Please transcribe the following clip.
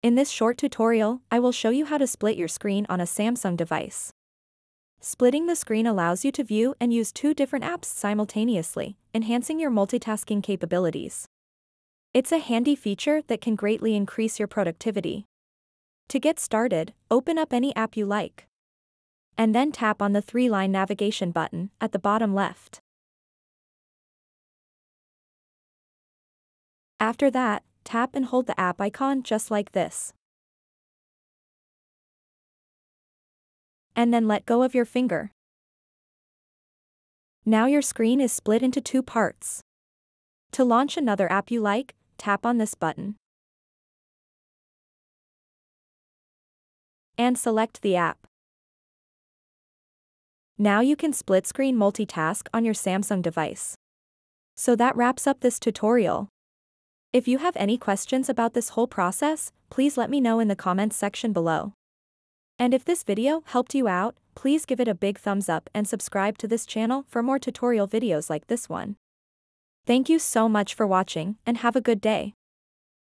In this short tutorial, I will show you how to split your screen on a Samsung device. Splitting the screen allows you to view and use two different apps simultaneously, enhancing your multitasking capabilities. It's a handy feature that can greatly increase your productivity. To get started, open up any app you like. And then tap on the three-line navigation button at the bottom left. After that, tap and hold the app icon just like this. And then let go of your finger. Now your screen is split into two parts. To launch another app you like, tap on this button. And select the app. Now you can split screen multitask on your Samsung device. So that wraps up this tutorial. If you have any questions about this whole process, please let me know in the comments section below. And if this video helped you out, please give it a big thumbs up and subscribe to this channel for more tutorial videos like this one. Thank you so much for watching and have a good day.